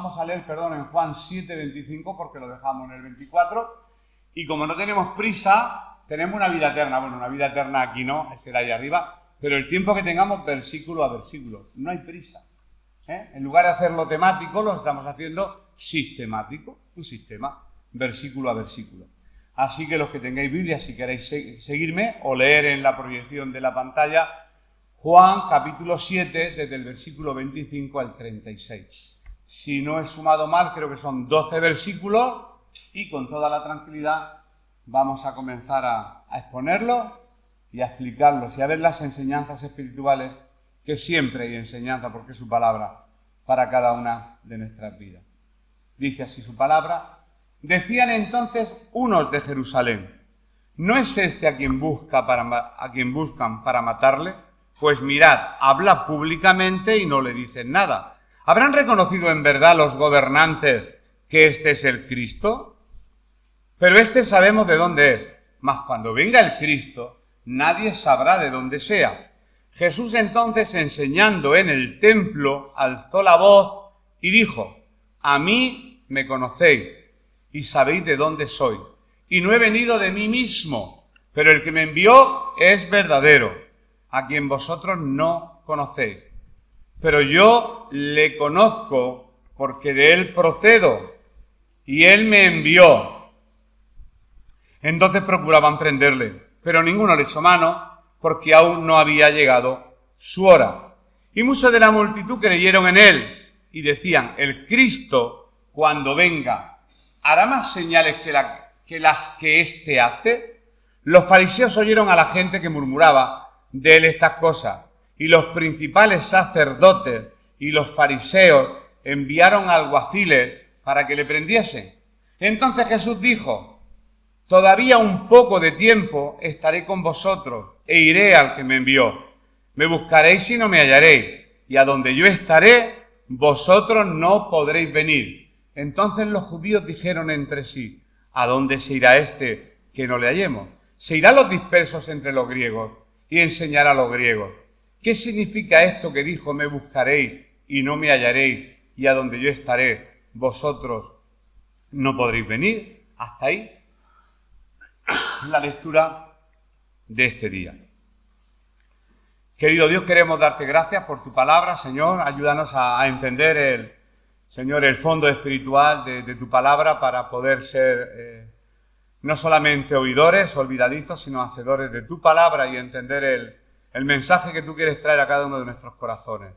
vamos a leer, en Juan 7:25, porque lo dejamos en el 24. Y como no tenemos prisa, tenemos una vida eterna. Bueno, una vida eterna aquí no, será ahí arriba. Pero el tiempo que tengamos, versículo a versículo. No hay prisa. En lugar de hacerlo temático, lo estamos haciendo sistemático. Un sistema, versículo a versículo. Así que los que tengáis Biblia, si queréis seguirme o leer en la proyección de la pantalla, Juan capítulo 7, desde el versículo 25 al 36. Si no he sumado mal, creo que son 12 versículos y con toda la tranquilidad vamos a comenzar a exponerlos y a explicarlos y a ver las enseñanzas espirituales, que siempre hay enseñanza porque es su palabra para cada una de nuestras vidas. Dice así su palabra: decían entonces unos de Jerusalén: ¿no es este a quien buscan para matarle? Pues mirad, habla públicamente y no le dicen nada. ¿Habrán reconocido en verdad los gobernantes que este es el Cristo? Pero este sabemos de dónde es, mas cuando venga el Cristo, nadie sabrá de dónde sea. Jesús entonces, enseñando en el templo, alzó la voz y dijo: a mí me conocéis y sabéis de dónde soy, y no he venido de mí mismo, pero el que me envió es verdadero, a quien vosotros no conocéis. Pero yo le conozco porque de él procedo, y él me envió. Entonces procuraban prenderle, pero ninguno le echó mano, porque aún no había llegado su hora. Y muchos de la multitud creyeron en él, y decían: el Cristo, cuando venga, ¿hará más señales que las que éste hace? Los fariseos oyeron a la gente que murmuraba de él estas cosas, y los principales sacerdotes y los fariseos enviaron alguaciles para que le prendiesen. Entonces Jesús dijo: todavía un poco de tiempo estaré con vosotros e iré al que me envió. Me buscaréis y no me hallaréis, y a donde yo estaré, vosotros no podréis venir. Entonces los judíos dijeron entre sí: ¿a dónde se irá este que no le hallemos? Se irá a los dispersos entre los griegos y enseñará a los griegos. ¿Qué significa esto que dijo: me buscaréis y no me hallaréis, y a donde yo estaré, vosotros no podréis venir? Hasta ahí la lectura de este día. Querido Dios, queremos darte gracias por tu palabra, Señor. Ayúdanos a entender, Señor, el fondo espiritual de tu palabra, para poder ser no solamente oidores olvidadizos, sino hacedores de tu palabra y entender el mensaje que tú quieres traer a cada uno de nuestros corazones.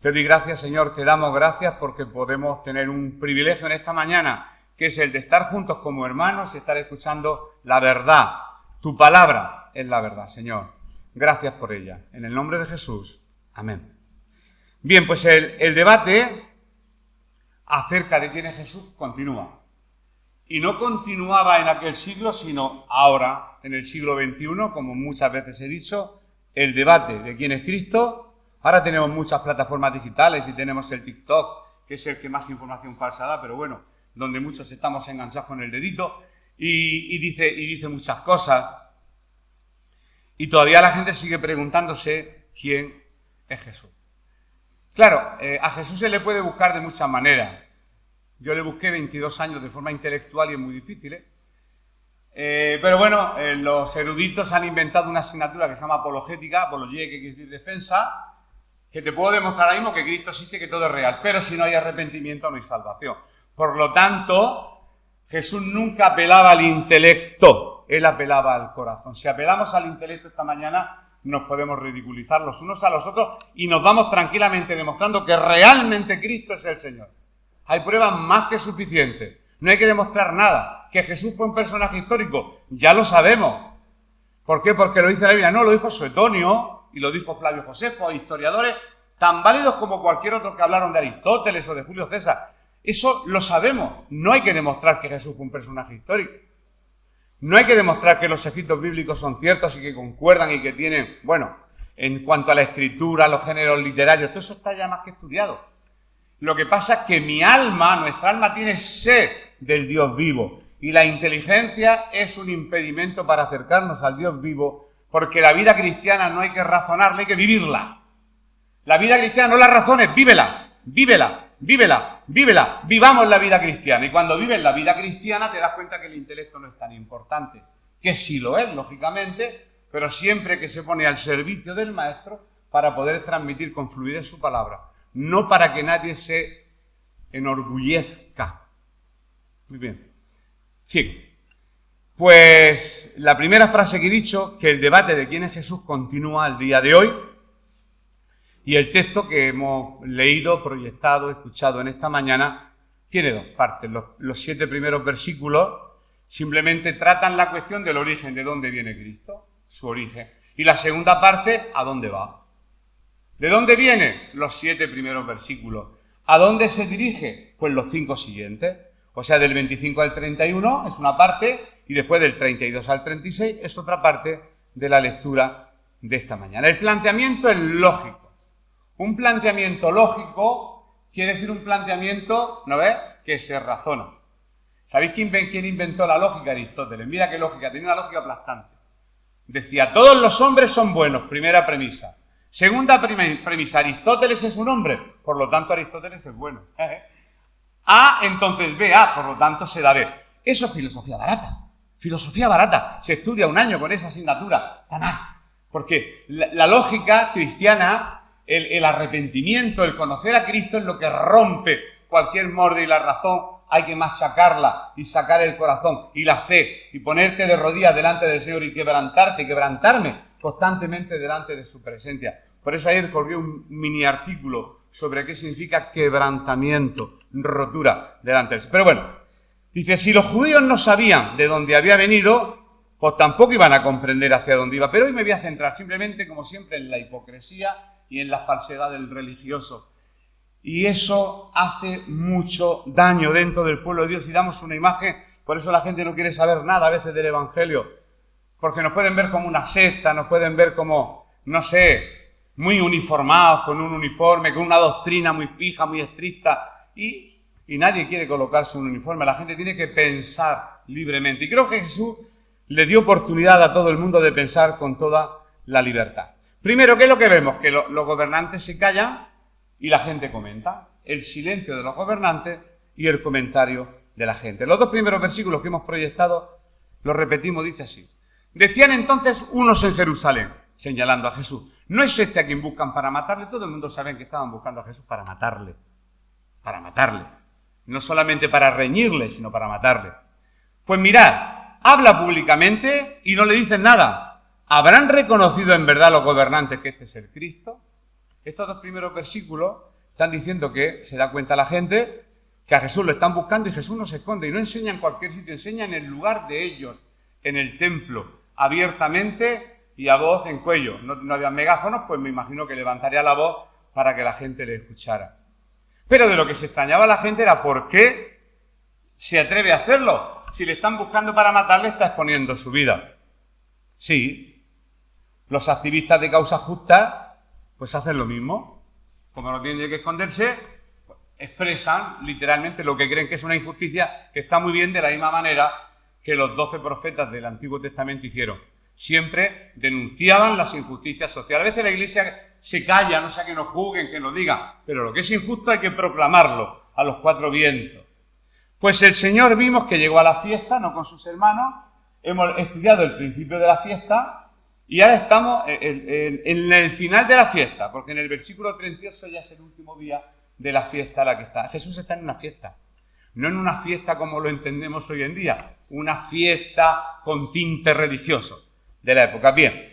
Te doy gracias, Señor, te damos gracias porque podemos tener un privilegio en esta mañana, que es el de estar juntos como hermanos y estar escuchando la verdad. Tu palabra es la verdad, Señor. Gracias por ella. En el nombre de Jesús. Amén. Bien, pues el debate acerca de quién es Jesús continúa. Y no continuaba en aquel siglo, sino ahora, en el siglo XXI, como muchas veces he dicho, el debate de quién es Cristo. Ahora tenemos muchas plataformas digitales y tenemos el TikTok, que es el que más información falsa da, pero bueno, donde muchos estamos enganchados con el dedito y dice muchas cosas. Y todavía la gente sigue preguntándose quién es Jesús. Claro, a Jesús se le puede buscar de muchas maneras. Yo le busqué 22 años de forma intelectual y es muy difícil, pero bueno, los eruditos han inventado una asignatura que se llama apologética, apología, que quiere decir defensa, que te puedo demostrar ahora mismo que Cristo existe, que todo es real, pero si no hay arrepentimiento no hay salvación. Por lo tanto, Jesús nunca apelaba al intelecto, él apelaba al corazón. Si apelamos al intelecto esta mañana, nos podemos ridiculizar los unos a los otros y nos vamos tranquilamente demostrando que realmente Cristo es el Señor. Hay pruebas más que suficientes. No hay que demostrar nada. Que Jesús fue un personaje histórico, ya lo sabemos. ¿Por qué? Porque lo dice la Biblia. No, lo dijo Suetonio y lo dijo Flavio Josefo, historiadores tan válidos como cualquier otro que hablaron de Aristóteles o de Julio César. Eso lo sabemos. No hay que demostrar que Jesús fue un personaje histórico. No hay que demostrar que los escritos bíblicos son ciertos y que concuerdan y que tienen, bueno, en cuanto a la escritura, los géneros literarios, todo eso está ya más que estudiado. Lo que pasa es que nuestra alma tiene sed del Dios vivo. Y la inteligencia es un impedimento para acercarnos al Dios vivo, porque la vida cristiana no hay que razonarla, hay que vivirla. La vida cristiana no la razones, vívela, vívela, vívela. vívela, vivamos la vida cristiana. Y cuando vives la vida cristiana te das cuenta que el intelecto no es tan importante, que sí lo es, lógicamente, pero siempre que se pone al servicio del maestro para poder transmitir con fluidez su palabra, no para que nadie se enorgullezca. Muy bien. Sí. Pues la primera frase que he dicho, que el debate de quién es Jesús continúa al día de hoy, y el texto que hemos leído, proyectado, escuchado en esta mañana, tiene dos partes. Los 7 primeros versículos simplemente tratan la cuestión del origen, de dónde viene Cristo, su origen. Y la segunda parte, ¿a dónde va? ¿De dónde vienen los 7 primeros versículos? ¿A dónde se dirige? Pues los 5 siguientes. O sea, del 25 al 31 es una parte, y después del 32 al 36 es otra parte de la lectura de esta mañana. El planteamiento es lógico. Un planteamiento lógico quiere decir un planteamiento, ¿no ves?, que se razona. ¿Sabéis quién inventó la lógica? Aristóteles. Mira qué lógica, tenía una lógica aplastante. Decía, todos los hombres son buenos, primera premisa. Segunda premisa, Aristóteles es un hombre, por lo tanto Aristóteles es bueno. A, entonces B, A, por lo tanto será B. Eso es filosofía barata. Filosofía barata. Se estudia un año con esa asignatura. Porque la lógica cristiana, el arrepentimiento, el conocer a Cristo es lo que rompe cualquier molde, y la razón hay que machacarla y sacar el corazón y la fe y ponerte de rodillas delante del Señor y quebrantarme constantemente delante de su presencia. Por eso ayer colgué un mini artículo sobre qué significa quebrantamiento, rotura delante del Señor. Pero bueno, dice, si los judíos no sabían de dónde había venido, pues tampoco iban a comprender hacia dónde iba. Pero hoy me voy a centrar simplemente, como siempre, en la hipocresía y en la falsedad del religioso. Y eso hace mucho daño dentro del pueblo de Dios, y damos una imagen. Por eso la gente no quiere saber nada a veces del Evangelio, porque nos pueden ver como una secta, nos pueden ver como, no sé, muy uniformados, con un uniforme, con una doctrina muy fija, muy estricta, y nadie quiere colocarse un uniforme. La gente tiene que pensar libremente, y creo que Jesús le dio oportunidad a todo el mundo de pensar con toda la libertad. Primero, ¿qué es lo que vemos? Que los gobernantes se callan y la gente comenta. El silencio de los gobernantes y el comentario de la gente. Los 2 primeros versículos que hemos proyectado, los repetimos, dice así. Decían entonces unos en Jerusalén, señalando a Jesús, ¿no es este a quien buscan para matarle? Todo el mundo sabe que estaban buscando a Jesús para matarle. Para matarle. No solamente para reñirle, sino para matarle. Pues mirad, habla públicamente y no le dicen nada. ¿Habrán reconocido en verdad los gobernantes que este es el Cristo? Estos 2 primeros versículos están diciendo que se da cuenta la gente que a Jesús lo están buscando, y Jesús no se esconde y no enseña en cualquier sitio, enseña en el lugar de ellos, en el templo, abiertamente y a voz en cuello. No había megáfonos, pues me imagino que levantaría la voz para que la gente le escuchara. Pero de lo que se extrañaba la gente era por qué se atreve a hacerlo. Si le están buscando para matarle, está exponiendo su vida. Sí. Los activistas de causas justas, pues hacen lo mismo. Como no tienen que esconderse, pues expresan literalmente lo que creen que es una injusticia, que está muy bien, de la misma manera que los 12 profetas del Antiguo Testamento hicieron. Siempre denunciaban las injusticias sociales. A veces la Iglesia se calla, no sea que nos juzguen, que nos digan, pero lo que es injusto hay que proclamarlo a los 4 vientos. Pues el Señor vimos que llegó a la fiesta, no con sus hermanos. Hemos estudiado el principio de la fiesta. Y ahora estamos en el final de la fiesta, porque en el versículo 38 ya es el último día de la fiesta a la que está. Jesús está en una fiesta, no en una fiesta como lo entendemos hoy en día, una fiesta con tinte religioso de la época. Bien,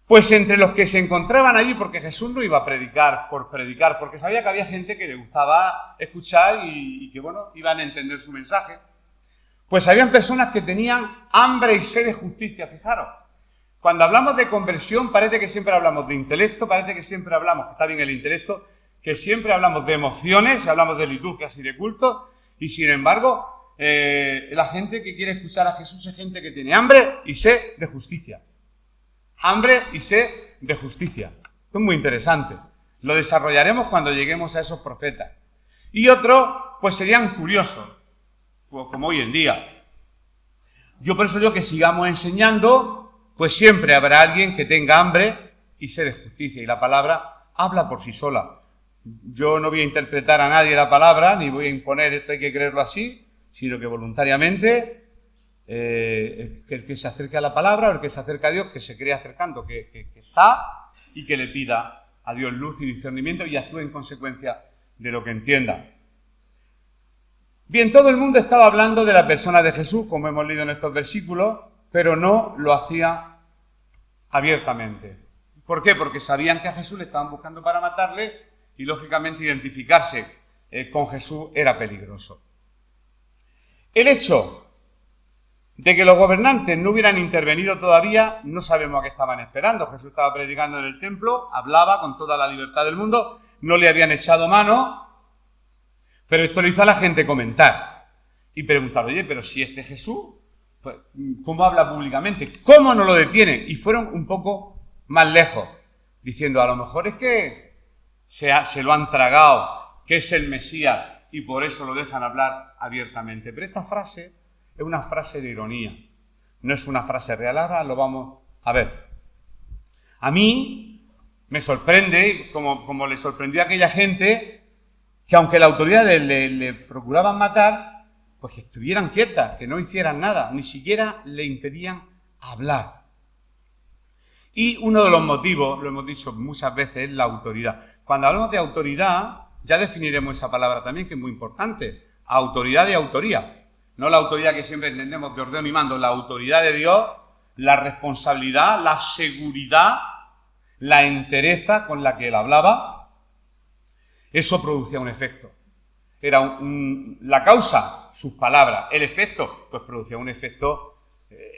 pues entre los que se encontraban allí, porque Jesús no iba a predicar, porque sabía que había gente que le gustaba escuchar y que, bueno, iban a entender su mensaje, pues habían personas que tenían hambre y sed de justicia, fijaros. Cuando hablamos de conversión, parece que siempre hablamos de intelecto, parece que siempre hablamos, que está bien el intelecto, que siempre hablamos de emociones, hablamos de liturgias y de cultos, y sin embargo, la gente que quiere escuchar a Jesús es gente que tiene hambre y sed de justicia. Hambre y sed de justicia. Esto es muy interesante. Lo desarrollaremos cuando lleguemos a esos profetas. Y otros, pues serían curiosos, pues como hoy en día. Yo por eso digo que sigamos enseñando. Pues siempre habrá alguien que tenga hambre y sed de justicia. Y la palabra habla por sí sola. yo no voy a interpretar a nadie la palabra, ni voy a imponer esto hay que creerlo así, sino que voluntariamente el que se acerque a la palabra o el que se acerca a Dios, que se cree acercando, que está y que le pida a Dios luz y discernimiento y actúe en consecuencia de lo que entienda. Bien, todo el mundo estaba hablando de la persona de Jesús, como hemos leído en estos versículos, pero no lo hacía abiertamente. ¿Por qué? Porque sabían que a Jesús le estaban buscando para matarle y, lógicamente, identificarse con Jesús era peligroso. El hecho de que los gobernantes no hubieran intervenido todavía, no sabemos a qué estaban esperando. Jesús estaba predicando en el templo, hablaba con toda la libertad del mundo, no le habían echado mano, pero esto le hizo a la gente comentar y preguntar, oye, pero si este Jesús, pues, ¿cómo habla públicamente? ¿Cómo no lo detienen? Y fueron un poco más lejos, diciendo, a lo mejor es que se lo han tragado, que es el Mesías, y por eso lo dejan hablar abiertamente. Pero esta frase es una frase de ironía, no es una frase real. Ahora lo vamos a ver. A mí me sorprende, como le sorprendió a aquella gente, que aunque la autoridad le procuraban matar, pues que estuvieran quietas, que no hicieran nada, ni siquiera le impedían hablar. Y uno de los motivos, lo hemos dicho muchas veces, es la autoridad. Cuando hablamos de autoridad, ya definiremos esa palabra también, que es muy importante. Autoridad y autoría. No la autoridad que siempre entendemos de orden y mando, la autoridad de Dios, la responsabilidad, la seguridad, la entereza con la que él hablaba. Eso producía un efecto. Era la causa, sus palabras. El efecto, pues producía un efecto,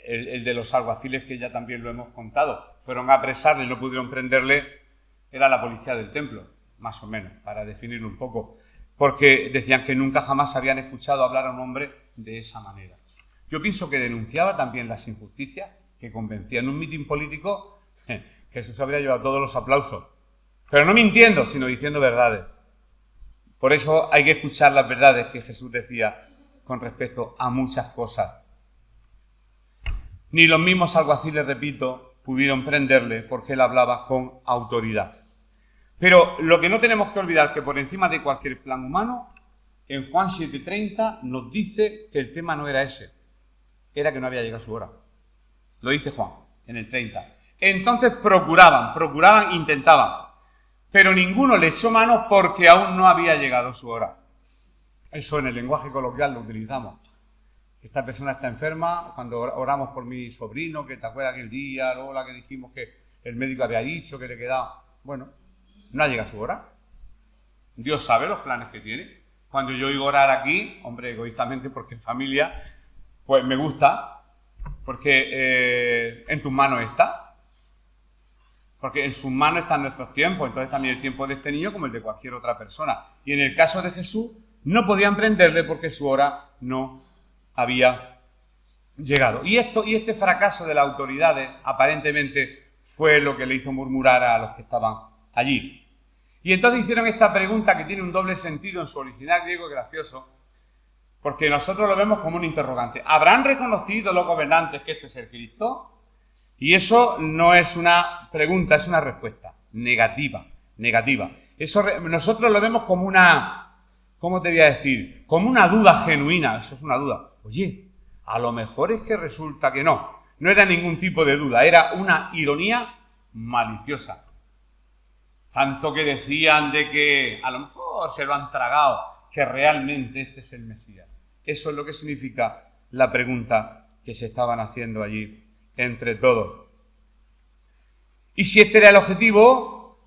el de los alguaciles, que ya también lo hemos contado. Fueron a apresarle, no pudieron prenderle, era la policía del templo, más o menos, para definirlo un poco. Porque decían que nunca jamás habían escuchado hablar a un hombre de esa manera. Yo pienso que denunciaba también las injusticias, que convencía en un mitin político, Jesús habría llevado todos los aplausos. Pero no mintiendo, sino diciendo verdades. Por eso hay que escuchar las verdades que Jesús decía con respecto a muchas cosas. Ni los mismos alguaciles, repito, pudieron prenderle porque él hablaba con autoridad. Pero lo que no tenemos que olvidar, que por encima de cualquier plan humano, en Juan 7:30 nos dice que el tema no era ese, era que no había llegado su hora. Lo dice Juan en el 30. Entonces procuraban, intentaban, pero ninguno le echó mano porque aún no había llegado su hora. Eso en el lenguaje coloquial lo utilizamos. Esta persona está enferma, cuando oramos por mi sobrino, que te acuerdas aquel día, luego la que dijimos que el médico había dicho que le quedaba... Bueno, no ha llegado su hora. Dios sabe los planes que tiene. Cuando yo oigo orar aquí, hombre, egoístamente, porque en familia, pues me gusta, porque en tus manos está. Porque en sus manos están nuestros tiempos, entonces también el tiempo de este niño como el de cualquier otra persona. Y en el caso de Jesús, no podían prenderle porque su hora no había llegado. Y este fracaso de las autoridades, aparentemente, fue lo que le hizo murmurar a los que estaban allí. Y entonces hicieron esta pregunta que tiene un doble sentido en su original griego gracioso, porque nosotros lo vemos como un interrogante. ¿Habrán reconocido los gobernantes que este es el Cristo? Y eso no es una pregunta, es una respuesta negativa. Eso nosotros lo vemos como una, ¿cómo te voy a decir? Como una duda genuina, eso es una duda. Oye, a lo mejor es que resulta que no era ningún tipo de duda, era una ironía maliciosa. Tanto que decían de que a lo mejor se lo han tragado, que realmente este es el Mesías. Eso es lo que significa la pregunta que se estaban haciendo allí entre todos. Y si este era el objetivo,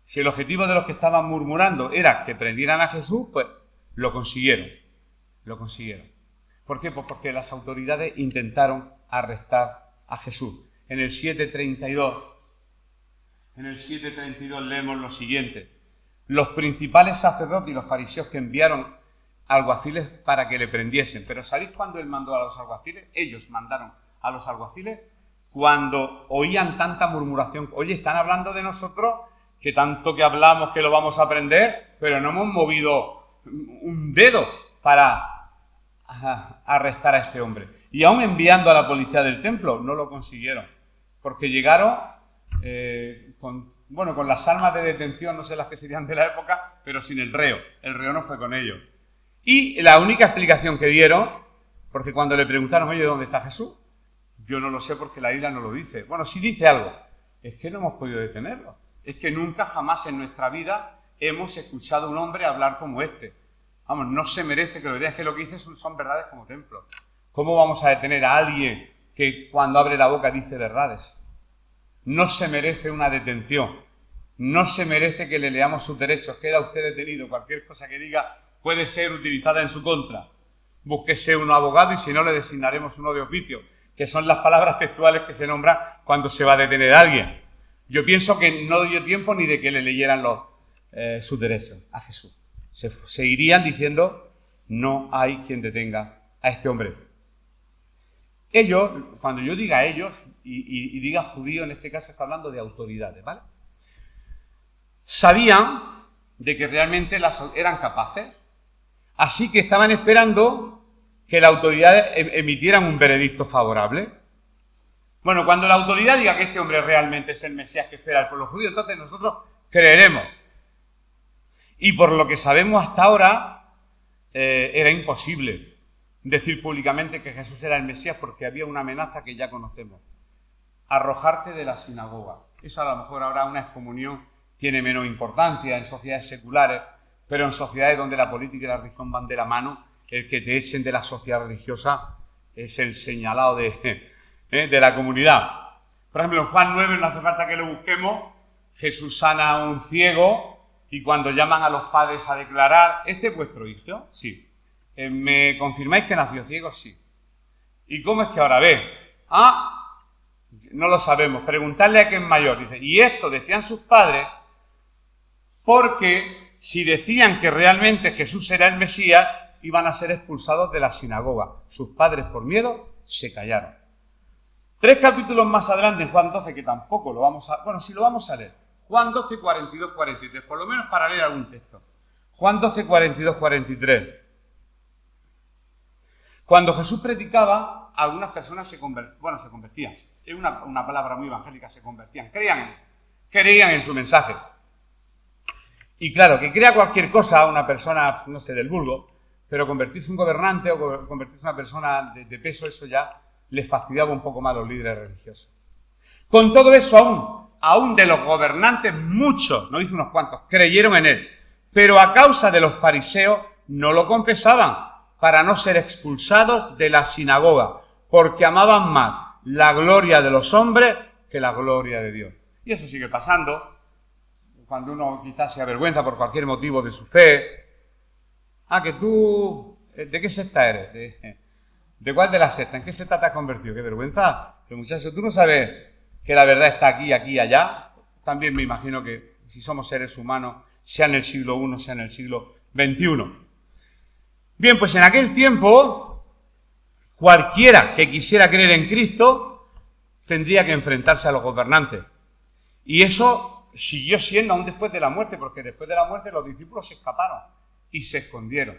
si el objetivo de los que estaban murmurando era que prendieran a Jesús, pues lo consiguieron. ¿Por qué? Pues porque las autoridades intentaron arrestar a Jesús. En el 7:32 leemos lo siguiente. Los principales sacerdotes y los fariseos que enviaron alguaciles para que le prendiesen. Pero ¿sabéis cuándo él mandó a los alguaciles? Ellos mandaron a los alguaciles cuando oían tanta murmuración. Oye, están hablando de nosotros, que tanto que hablamos que lo vamos a prender, pero no hemos movido un dedo para arrestar a este hombre. Y aún enviando a la policía del templo, no lo consiguieron. Porque llegaron con las armas de detención, no sé las que serían de la época, pero sin el reo. El reo no fue con ellos. Y la única explicación que dieron, porque cuando le preguntaron, oye, ¿dónde está Jesús? Yo no lo sé porque la Biblia no lo dice. Bueno, sí dice algo. Es que no hemos podido detenerlo. Es que nunca jamás en nuestra vida hemos escuchado a un hombre hablar como este. Vamos, no se merece que lo diga. Es que lo que dice son verdades como templos. ¿Cómo vamos a detener a alguien que cuando abre la boca dice verdades? No se merece una detención. No se merece que le leamos sus derechos. Queda usted detenido. Cualquier cosa que diga puede ser utilizada en su contra. Búsquese un abogado y si no le designaremos uno de oficio, que son las palabras textuales que se nombran cuando se va a detener a alguien. Yo pienso que no dio tiempo ni de que le leyeran sus derechos a Jesús. Se irían diciendo, no hay quien detenga a este hombre. Ellos, cuando yo diga ellos, y diga judío, en este caso está hablando de autoridades, ¿vale? Sabían de que realmente eran capaces. Así que estaban esperando que las autoridades emitieran un veredicto favorable. Bueno, cuando la autoridad diga que este hombre realmente es el Mesías que espera el pueblo judío, entonces nosotros creeremos. Y por lo que sabemos hasta ahora, era imposible decir públicamente que Jesús era el Mesías porque había una amenaza que ya conocemos. Arrojarte de la sinagoga. Eso a lo mejor ahora una excomunión tiene menos importancia en sociedades seculares, pero en sociedades donde la política y la religión van de la mano, el que te echen de la sociedad religiosa es el señalado de la comunidad. Por ejemplo, en Juan 9, no hace falta que lo busquemos, Jesús sana a un ciego y cuando llaman a los padres a declarar, ¿este es vuestro hijo? Sí. ¿Me confirmáis que nació ciego? Sí. ¿Y cómo es que ahora ve? No lo sabemos. Preguntarle a quién es mayor. Dice, y esto decían sus padres porque si decían que realmente Jesús era el Mesías, iban a ser expulsados de la sinagoga. Sus padres, por miedo, se callaron. 3 capítulos más adelante, en Juan 12, que tampoco lo vamos a... Bueno, sí lo vamos a leer. Juan 12, 42, 43, por lo menos para leer algún texto. Juan 12, 42, 43. Cuando Jesús predicaba, algunas personas se convertían. Es una palabra muy evangélica, se convertían. Creían en su mensaje. Y claro, que crea cualquier cosa una persona, no sé, del vulgo, pero convertirse en un gobernante o convertirse en una persona de peso, eso ya les fastidiaba un poco más a los líderes religiosos. Con todo eso, aún de los gobernantes, muchos, no dice unos cuantos, creyeron en él. Pero a causa de los fariseos no lo confesaban para no ser expulsados de la sinagoga, porque amaban más la gloria de los hombres que la gloria de Dios. Y eso sigue pasando. Cuando uno quizás se avergüenza por cualquier motivo de su fe. Que tú, ¿de qué secta eres? ¿De cuál de la secta? ¿En qué secta te has convertido? ¡Qué vergüenza! Pero muchacho, ¿tú no sabes que la verdad está aquí, aquí y allá? También me imagino que si somos seres humanos, sea en el siglo I, sea en el siglo XXI. Bien, pues en aquel tiempo, cualquiera que quisiera creer en Cristo tendría que enfrentarse a los gobernantes. Y eso siguió siendo aún después de la muerte, porque después de la muerte los discípulos se escaparon y se escondieron.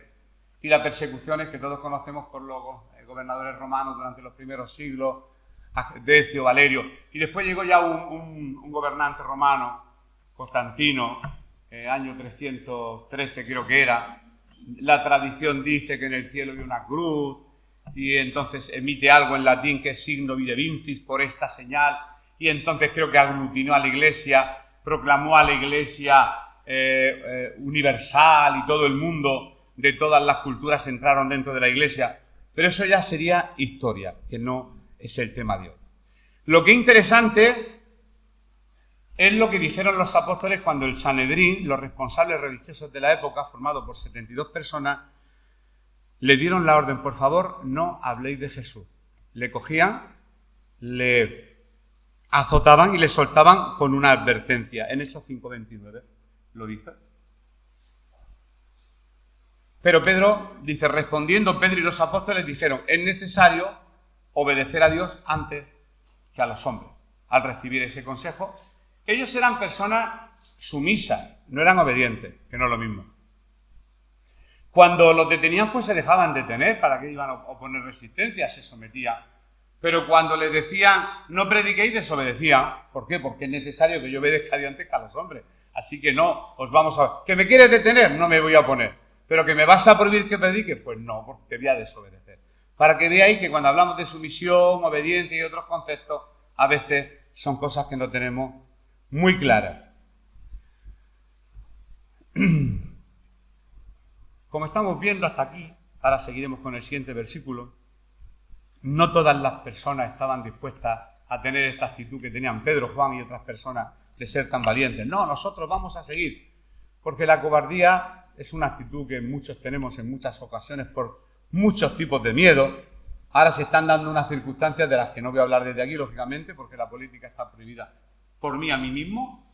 Y las persecuciones que todos conocemos por los gobernadores romanos durante los primeros siglos, Decio, Valerio, y después llegó ya un gobernante romano, Constantino, año 313 creo que era. La tradición dice que en el cielo hay una cruz, y entonces emite algo en latín que es signo vide vincis por esta señal, y entonces creo que aglutinó a la iglesia, proclamó a la iglesia universal y todo el mundo de todas las culturas entraron dentro de la iglesia. Pero eso ya sería historia, que no es el tema de hoy. Lo que es interesante es lo que dijeron los apóstoles cuando el Sanedrín, los responsables religiosos de la época, formado por 72 personas, le dieron la orden, por favor, no habléis de Jesús. Le cogían, le azotaban y le soltaban con una advertencia. En Hechos 5:29 lo dice. Pero Pedro dice, respondiendo Pedro y los apóstoles dijeron, es necesario obedecer a Dios antes que a los hombres. Al recibir ese consejo, ellos eran personas sumisas, no eran obedientes, que no es lo mismo. Cuando los detenían, pues se dejaban detener, ¿para qué iban a oponer resistencia? Se sometía Pero cuando les decían no prediquéis, desobedecían. ¿Por qué? Porque es necesario que yo obedezca a Dios antes que a los hombres. Así que no, os vamos a... ¿Que me quieres detener? No me voy a oponer. ¿Pero que me vas a prohibir que predique? Pues no, porque te voy a desobedecer. Para que veáis que cuando hablamos de sumisión, obediencia y otros conceptos, a veces son cosas que no tenemos muy claras. Como estamos viendo hasta aquí, ahora seguiremos con el siguiente versículo, no todas las personas estaban dispuestas a tener esta actitud que tenían Pedro, Juan y otras personas de ser tan valientes. No, nosotros vamos a seguir, porque la cobardía es una actitud que muchos tenemos en muchas ocasiones por muchos tipos de miedo. Ahora se están dando unas circunstancias de las que no voy a hablar desde aquí, lógicamente, porque la política está prohibida por mí a mí mismo.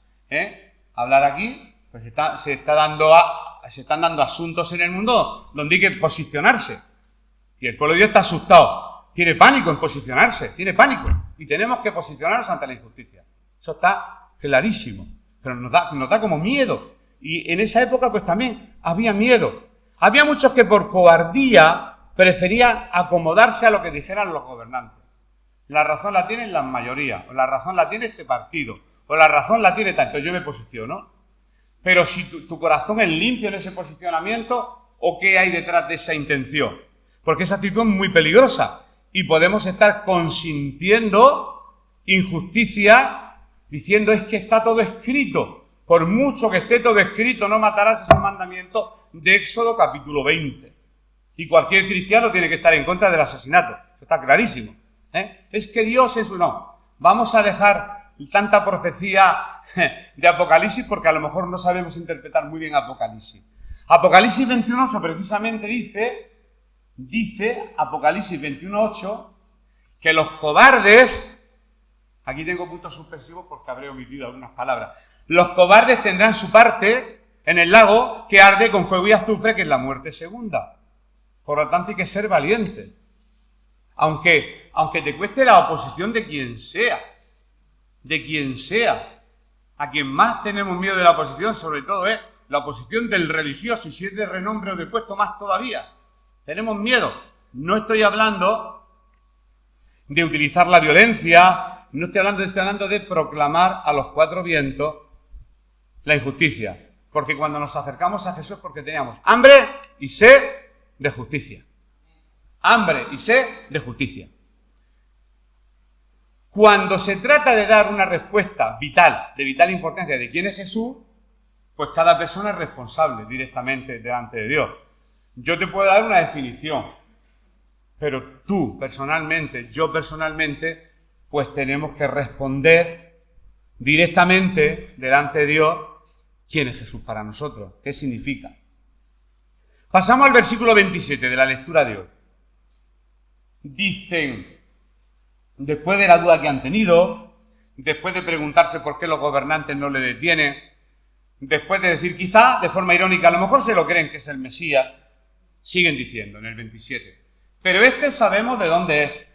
Hablar aquí, pues se están dando asuntos en el mundo donde hay que posicionarse. Y el pueblo de Dios está asustado, tiene pánico en posicionarse, tiene pánico. Y tenemos que posicionarnos ante la injusticia. Eso está clarísimo, pero nos da como miedo. Y en esa época pues también había miedo. Había muchos que por cobardía preferían acomodarse a lo que dijeran los gobernantes. La razón la tiene la mayoría, o la razón la tiene este partido, o la razón la tiene tanto, yo me posiciono. Pero si tu corazón es limpio en ese posicionamiento, ¿o qué hay detrás de esa intención? Porque esa actitud es muy peligrosa y podemos estar consintiendo injusticia diciendo es que está todo escrito. Por mucho que esté todo escrito, no matarás, es un mandamiento de Éxodo capítulo 20. Y cualquier cristiano tiene que estar en contra del asesinato. Eso está clarísimo. Es que Dios es no. Vamos a dejar tanta profecía de Apocalipsis porque a lo mejor no sabemos interpretar muy bien Apocalipsis. Apocalipsis 21.8 precisamente dice Apocalipsis 21.8 que los cobardes, aquí tengo puntos suspensivos porque habré omitido algunas palabras, los cobardes tendrán su parte en el lago que arde con fuego y azufre, que es la muerte segunda. Por lo tanto hay que ser valientes. Aunque te cueste la oposición de quien sea. A quien más tenemos miedo de la oposición, sobre todo, es la oposición del religioso, y si es de renombre o de puesto, más todavía. Tenemos miedo. No estoy hablando de utilizar la violencia, estoy hablando de proclamar a los cuatro vientos la injusticia. Porque cuando nos acercamos a Jesús, porque teníamos hambre y sed de justicia. Hambre y sed de justicia. Cuando se trata de dar una respuesta vital, de vital importancia de quién es Jesús, pues cada persona es responsable directamente delante de Dios. Yo te puedo dar una definición, pero tú personalmente, yo personalmente, pues tenemos que responder directamente delante de Dios quién es Jesús para nosotros, qué significa. Pasamos al versículo 27 de la lectura de hoy. Dicen, después de la duda que han tenido, después de preguntarse por qué los gobernantes no le detienen, después de decir quizá de forma irónica, a lo mejor se lo creen que es el Mesías, siguen diciendo en el 27, pero este sabemos de dónde es,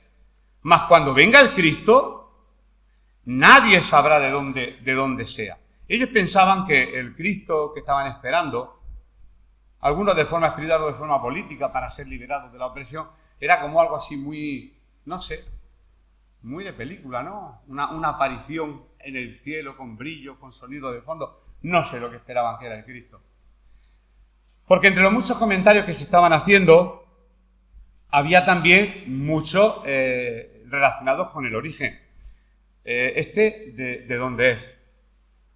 mas cuando venga el Cristo, nadie sabrá de dónde sea. Ellos pensaban que el Cristo que estaban esperando, algunos de forma espiritual o de forma política para ser liberados de la opresión, era como algo así muy, no sé, muy de película, ¿no? Una aparición en el cielo con brillo, con sonido de fondo. No sé lo que esperaban que era el Cristo. Porque entre los muchos comentarios que se estaban haciendo, había también muchos relacionados con el origen. ¿De dónde es?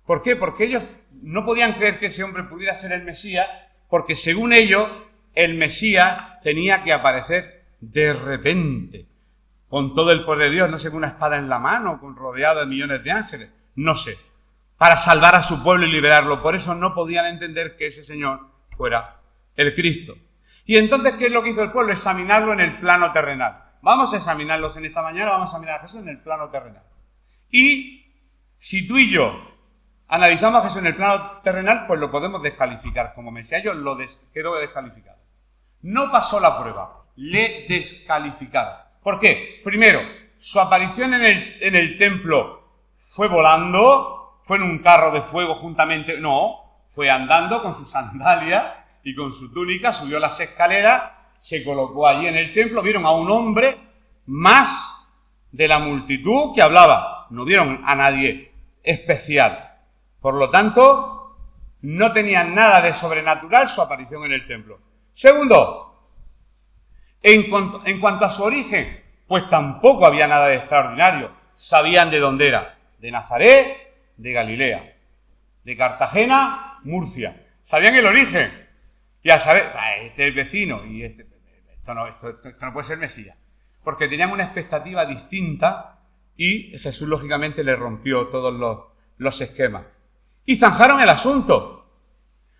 ¿Por qué? Porque ellos no podían creer que ese hombre pudiera ser el Mesías, porque según ellos, el Mesías tenía que aparecer de repente, con todo el poder de Dios, no sé, con una espada en la mano, rodeado de millones de ángeles, no sé, para salvar a su pueblo y liberarlo. Por eso no podían entender que ese Señor fuera el Cristo. Y entonces, ¿qué es lo que hizo el pueblo? Examinarlo en el plano terrenal. Vamos a examinarlos en esta mañana, vamos a examinar a Jesús en el plano terrenal. Y si tú y yo analizamos a Jesús en el plano terrenal, pues lo podemos descalificar como Mesías. Yo quedo descalificado. No pasó la prueba, le descalificaron. ¿Por qué? Primero, su aparición en el templo fue volando, fue en un carro de fuego juntamente, no, fue andando con sus sandalias y con su túnica, subió las escaleras, se colocó allí en el templo, vieron a un hombre más de la multitud que hablaba. No vieron a nadie especial. Por lo tanto, no tenía nada de sobrenatural su aparición en el templo. Segundo, en cuanto a su origen, pues tampoco había nada de extraordinario. Sabían de dónde era. De Nazaret, de Galilea. De Cartagena, Murcia. Sabían el origen. Y al saber, este es el vecino y esto no puede ser Mesías. Porque tenían una expectativa distinta y Jesús lógicamente le rompió todos los esquemas. Y zanjaron el asunto.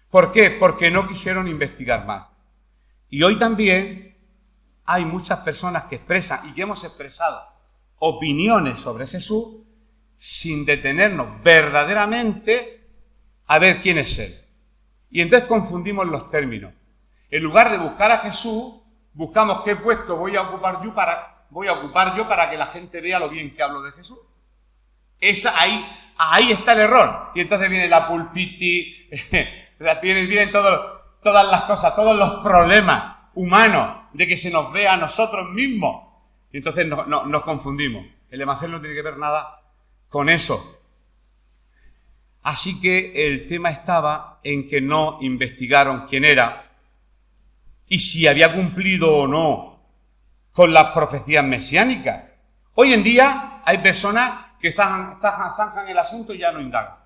¿Por qué? Porque no quisieron investigar más. Y hoy también hay muchas personas que expresan y que hemos expresado opiniones sobre Jesús sin detenernos verdaderamente a ver quién es Él. Y entonces confundimos los términos. En lugar de buscar a Jesús, buscamos qué puesto voy a ocupar yo para que la gente vea lo bien que hablo de Jesús. Ahí está el error. Y entonces viene la pulpiti, vienen todas las cosas, todos los problemas humanos de que se nos vea a nosotros mismos. Y entonces nos confundimos. El Evangelio no tiene que ver nada con eso. Así que el tema estaba en que no investigaron quién era y si había cumplido o no con las profecías mesiánicas. Hoy en día hay personas que zanjan el asunto y ya no indagan.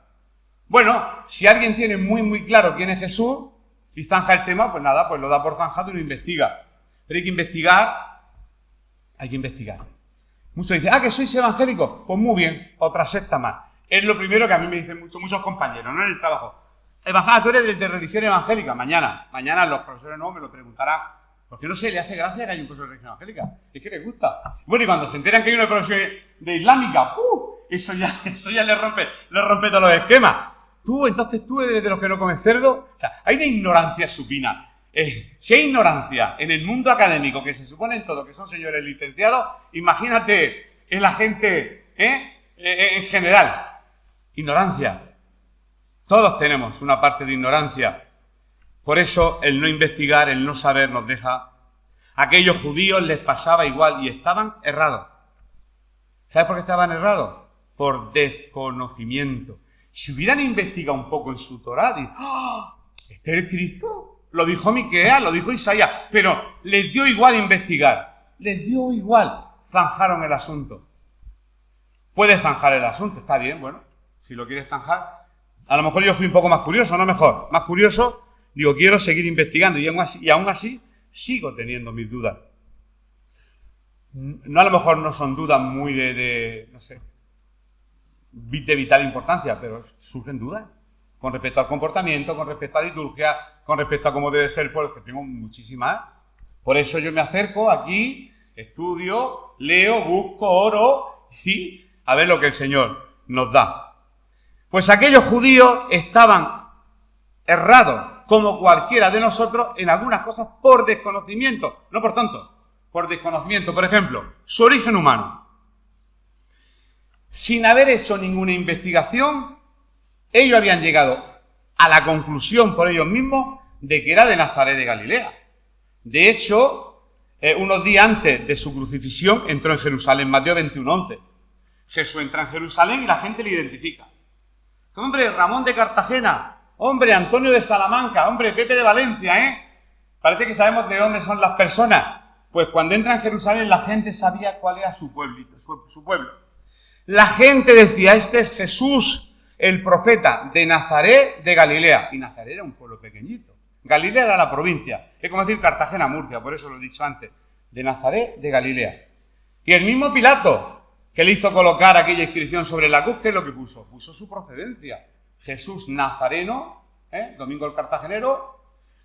Bueno, si alguien tiene muy muy claro quién es Jesús y zanja el tema, pues nada, pues lo da por zanjado y lo investiga. Pero hay que investigar. Muchos dicen, que sois evangélicos. Pues muy bien, otra secta más. Es lo primero que a mí me dicen muchos compañeros, ¿no? En el trabajo. Tú eres de religión evangélica. Mañana los profesores no me lo preguntarán. Porque no sé, le hace gracia que haya un profesor de religión evangélica. Es que les gusta. Bueno, y cuando se enteran que hay una profesión de islámica, eso ya le rompe todos los esquemas. Tú eres de los que no comen cerdo. O sea, hay una ignorancia supina. Si hay ignorancia en el mundo académico, que se supone en todo que son señores licenciados, imagínate en la gente, en general. Ignorancia. Todos tenemos una parte de ignorancia. Por eso el no investigar, el no saber nos deja. A aquellos judíos les pasaba igual y estaban errados. ¿Sabes por qué estaban errados? Por desconocimiento. Si hubieran investigado un poco en su Torá, ¿este es Cristo? Lo dijo Miqueas, lo dijo Isaías, pero les dio igual investigar. Les dio igual. Zanjaron el asunto. Puedes zanjar el asunto, está bien, bueno. Si lo quieres zanjar, a lo mejor yo fui un poco más curioso, no mejor. Más curioso, digo, quiero seguir investigando y aún así sigo teniendo mis dudas. No, a lo mejor no son dudas muy de vital importancia, pero surgen dudas con respecto al comportamiento, con respecto a la liturgia, con respecto a cómo debe ser el pueblo, que tengo muchísimas. Por eso yo me acerco aquí, estudio, leo, busco, oro y a ver lo que el Señor nos da. Pues aquellos judíos estaban errados, como cualquiera de nosotros, en algunas cosas por desconocimiento, no por tonto, por desconocimiento. Por ejemplo, su origen humano. Sin haber hecho ninguna investigación, ellos habían llegado a la conclusión por ellos mismos de que era de Nazaret de Galilea. De hecho, unos días antes de su crucifixión entró en Jerusalén, Mateo 21:11. Jesús entra en Jerusalén y la gente le identifica. Hombre, Ramón de Cartagena, hombre, Antonio de Salamanca, hombre, Pepe de Valencia, Parece que sabemos de dónde son las personas. Pues cuando entra en Jerusalén la gente sabía cuál era su pueblito, su pueblo. La gente decía, este es Jesús, el profeta de Nazaret de Galilea. Y Nazaret era un pueblo pequeñito. Galilea era la provincia. Es como decir Cartagena, Murcia, por eso lo he dicho antes. De Nazaret de Galilea. Y el mismo Pilato, que le hizo colocar aquella inscripción sobre la cruz, ¿qué es lo que puso? Puso su procedencia. Jesús Nazareno, Domingo el Cartagenero,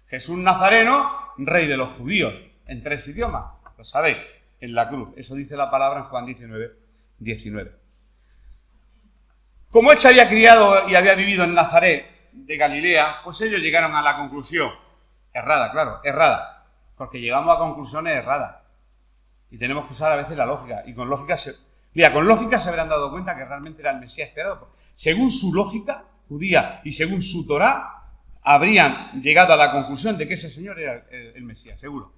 Jesús Nazareno, rey de los judíos, en 3 idiomas. Lo sabéis, en la cruz. Eso dice la palabra en Juan 19:19. Como él se había criado y había vivido en Nazaret de Galilea, pues ellos llegaron a la conclusión, errada, claro, errada, porque llegamos a conclusiones erradas. Y tenemos que usar a veces la lógica. Y con lógica se habrán dado cuenta que realmente era el Mesías esperado. Según su lógica judía y según su Torá, habrían llegado a la conclusión de que ese señor era el Mesías, seguro.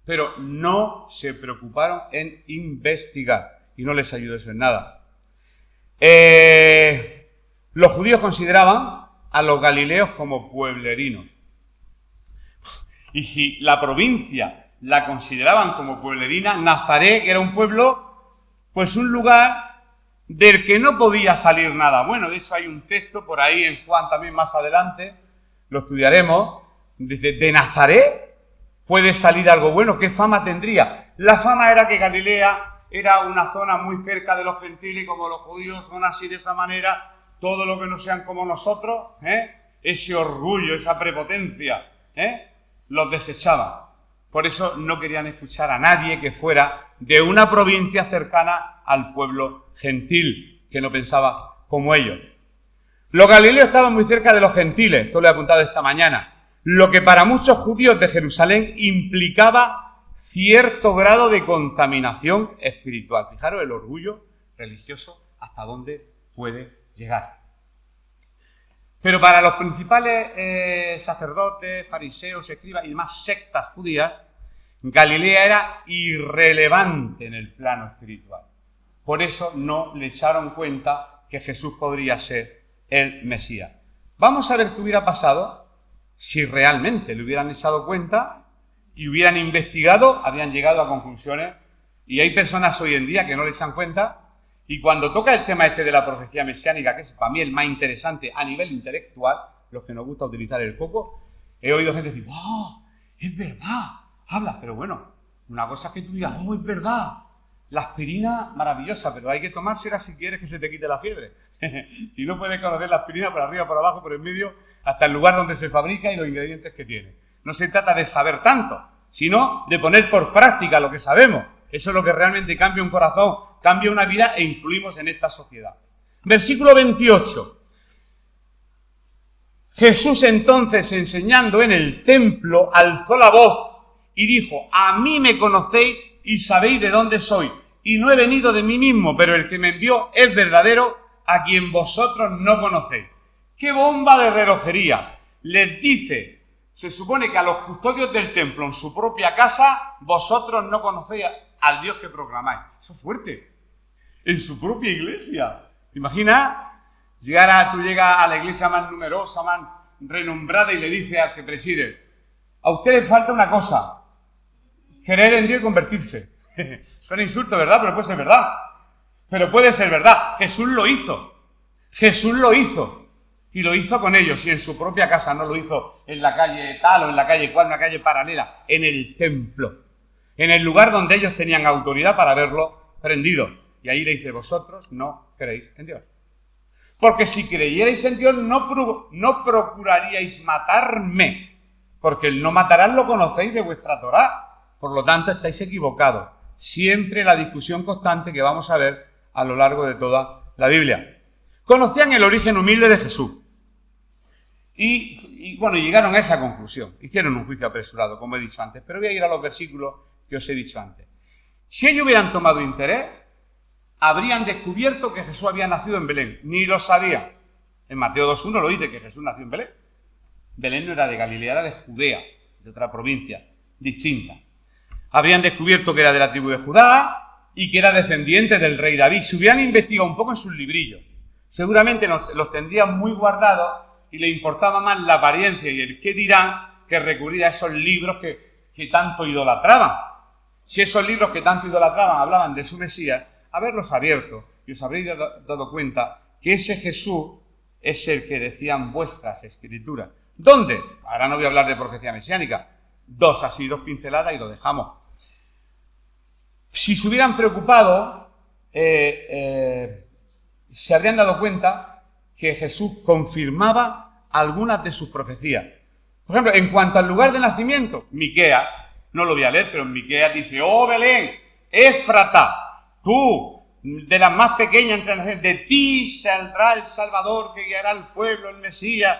Pero no se preocuparon en investigar. y no les ayudó eso en nada. Los judíos consideraban a los galileos como pueblerinos. Y si la provincia la consideraban como pueblerina, Nazaret era un pueblo, pues un lugar del que no podía salir nada bueno. De hecho, hay un texto por ahí en Juan también más adelante, lo estudiaremos, dice, de Nazaret puede salir algo bueno. ¿Qué fama tendría? La fama era que Galilea era una zona muy cerca de los gentiles, y como los judíos son así de esa manera, todo lo que no sean como nosotros, ese orgullo, esa prepotencia, los desechaban. Por eso no querían escuchar a nadie que fuera de una provincia cercana al pueblo gentil, que no pensaba como ellos. Los galileos estaban muy cerca de los gentiles, esto lo he apuntado esta mañana, lo que para muchos judíos de Jerusalén implicaba cierto grado de contaminación espiritual. Fijaros el orgullo religioso hasta dónde puede llegar. Pero para los principales sacerdotes, fariseos, escribas y demás sectas judías, Galilea era irrelevante en el plano espiritual. Por eso no le echaron cuenta que Jesús podría ser el Mesías. Vamos a ver qué hubiera pasado si realmente le hubieran echado cuenta y hubieran investigado, habían llegado a conclusiones. Y hay personas hoy en día que no le echan cuenta. Y cuando toca el tema este de la profecía mesiánica, que es para mí el más interesante a nivel intelectual, los que nos gusta utilizar el coco, he oído gente decir, ¡oh, es verdad! Habla, pero bueno, una cosa es que tú digas, ¡oh, es verdad! La aspirina, maravillosa, pero hay que tomársela si quieres que se te quite la fiebre. Si no puedes conocer la aspirina por arriba, por abajo, por el medio, hasta el lugar donde se fabrica y los ingredientes que tiene. No se trata de saber tanto, sino de poner por práctica lo que sabemos. Eso es lo que realmente cambia un corazón, cambia una vida e influimos en esta sociedad. Versículo 28. Jesús entonces, enseñando en el templo, alzó la voz y dijo, a mí me conocéis y sabéis de dónde soy. Y no he venido de mí mismo, pero el que me envió es verdadero, a quien vosotros no conocéis. ¡Qué bomba de relojería! Les dice, se supone que a los custodios del templo en su propia casa, vosotros no conocéis al Dios que proclamáis. Eso es fuerte. En su propia iglesia. ¿Te imaginas? Tú llegas a la iglesia más numerosa, más renombrada y le dices al que preside, a usted le falta una cosa, creer en Dios y convertirse. Son insultos, ¿verdad? Pero puede ser verdad. Pero puede ser verdad. Jesús lo hizo. Jesús lo hizo. Y lo hizo con ellos. Y en su propia casa, no lo hizo en la calle tal o en la calle cual, una calle paralela. En el templo. En el lugar donde ellos tenían autoridad para verlo prendido. Y ahí le dice, vosotros no creéis en Dios. Porque si creyerais en Dios, no procuraríais matarme. Porque el no matarás lo conocéis de vuestra Torá. Por lo tanto, estáis equivocados. Siempre la discusión constante que vamos a ver a lo largo de toda la Biblia. Conocían el origen humilde de Jesús. Y bueno, llegaron a esa conclusión. Hicieron un juicio apresurado, como he dicho antes. Pero voy a ir a los versículos que os he dicho antes. Si ellos hubieran tomado interés, habrían descubierto que Jesús había nacido en Belén. Ni lo sabían. En Mateo 2.1 lo dice que Jesús nació en Belén. Belén no era de Galilea, era de Judea, de otra provincia distinta. Habrían descubierto que era de la tribu de Judá y que era descendiente del rey David. Si hubieran investigado un poco en sus librillos, seguramente los tendrían muy guardados y le importaba más la apariencia y el qué dirán que recurrir a esos libros que tanto idolatraban. Si esos libros que tanto idolatraban hablaban de su Mesías, haberlos abierto y os habréis dado cuenta que ese Jesús es el que decían vuestras escrituras. ¿Dónde? Ahora no voy a hablar de profecía mesiánica. Dos pinceladas y lo dejamos. Si se hubieran preocupado, se habrían dado cuenta que Jesús confirmaba algunas de sus profecías. Por ejemplo, en cuanto al lugar de nacimiento, Miqueas, no lo voy a leer, pero en Miqueas dice, oh Belén, Éfrata, tú, de las más pequeñas entre las naciones, de ti saldrá el Salvador que guiará al pueblo, el Mesías.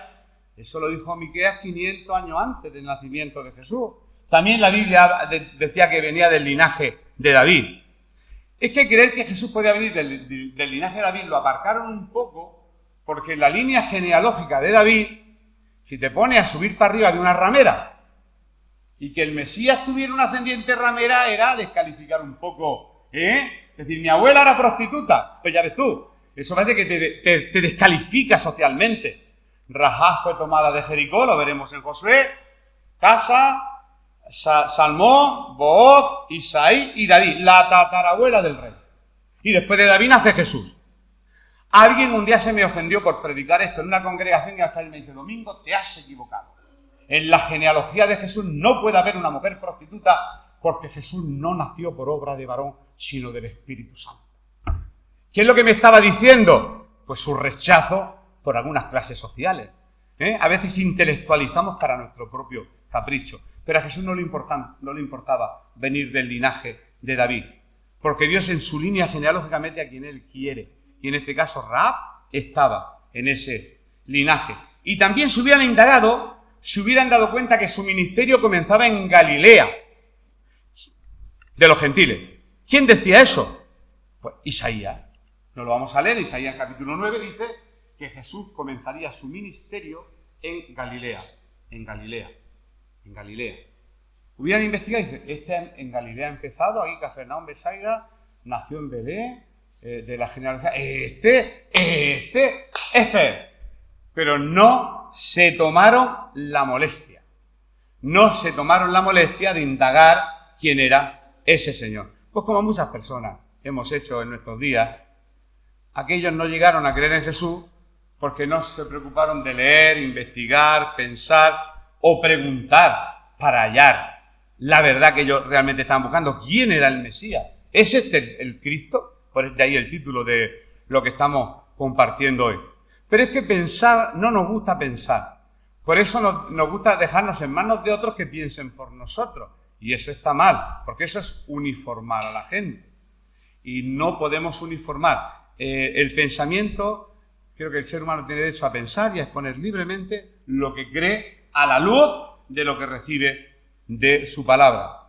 Eso lo dijo Miqueas 500 años antes del nacimiento de Jesús. También la Biblia decía que venía del linaje de David. Es que creer que Jesús podía venir del linaje de David lo aparcaron un poco, porque en la línea genealógica de David, si te pones a subir para arriba de una ramera, y que el Mesías tuviera una ascendiente ramera, era descalificar un poco Es decir, mi abuela era prostituta. Pues ya ves tú, eso parece que te descalifica socialmente. Rahab fue tomada de Jericó, lo veremos en Josué. Casa, Salmón, Booz, Isaí y David, la tatarabuela del rey. Y después de David nace Jesús. Alguien un día se me ofendió por predicar esto en una congregación y al salir me dice: Domingo, te has equivocado. En la genealogía de Jesús no puede haber una mujer prostituta porque Jesús no nació por obra de varón, sino del Espíritu Santo. ¿Qué es lo que me estaba diciendo? Pues su rechazo por algunas clases sociales. A veces intelectualizamos para nuestro propio capricho. Pero a Jesús no le importaba venir del linaje de David. Porque Dios en su línea genealógica mete a quien Él quiere. Y en este caso Rahab estaba en ese linaje. Y también se hubieran indagado, se hubieran dado cuenta que su ministerio comenzaba en Galilea, de los gentiles. ¿Quién decía eso? Pues Isaías. No lo vamos a leer. Isaías capítulo 9 dice que Jesús comenzaría su ministerio en Galilea. En Galilea. En Galilea. Hubieran investigado y dicen, en Galilea ha empezado, aquí Cafarnaúm Betsaida, nació en Belén, de la genealogía, este. Pero no se tomaron la molestia. No se tomaron la molestia de indagar quién era ese Señor. Pues como muchas personas hemos hecho en nuestros días, aquellos no llegaron a creer en Jesús porque no se preocuparon de leer, investigar, pensar o preguntar para hallar la verdad que ellos realmente estaban buscando. ¿Quién era el Mesías? ¿Es este el Cristo? Por de ahí el título de lo que estamos compartiendo hoy. Pero es que pensar, no nos gusta pensar. Por eso nos gusta dejarnos en manos de otros que piensen por nosotros. Y eso está mal, porque eso es uniformar a la gente. Y no podemos uniformar. El pensamiento, creo que el ser humano tiene derecho a pensar y a exponer libremente lo que cree a la luz de lo que recibe de su palabra.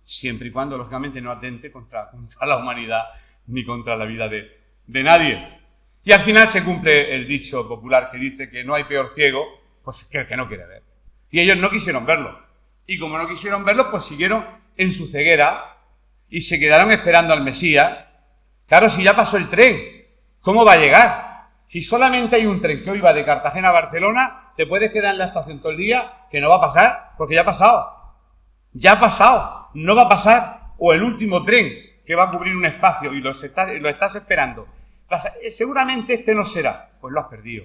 Siempre y cuando, lógicamente, no atente contra la humanidad ni contra la vida de nadie. Y al final se cumple el dicho popular que dice que no hay peor ciego pues que el que no quiere ver. Y ellos no quisieron verlo. Y como no quisieron verlo, pues siguieron en su ceguera y se quedaron esperando al Mesías. Claro, si ya pasó el tren, ¿cómo va a llegar? Si solamente hay un tren que hoy va de Cartagena a Barcelona, te puedes quedar en la estación todo el día, que no va a pasar, porque ya ha pasado. Ya ha pasado, no va a pasar. O el último tren que va a cubrir un espacio y lo estás esperando. Seguramente este no será. Pues lo has perdido.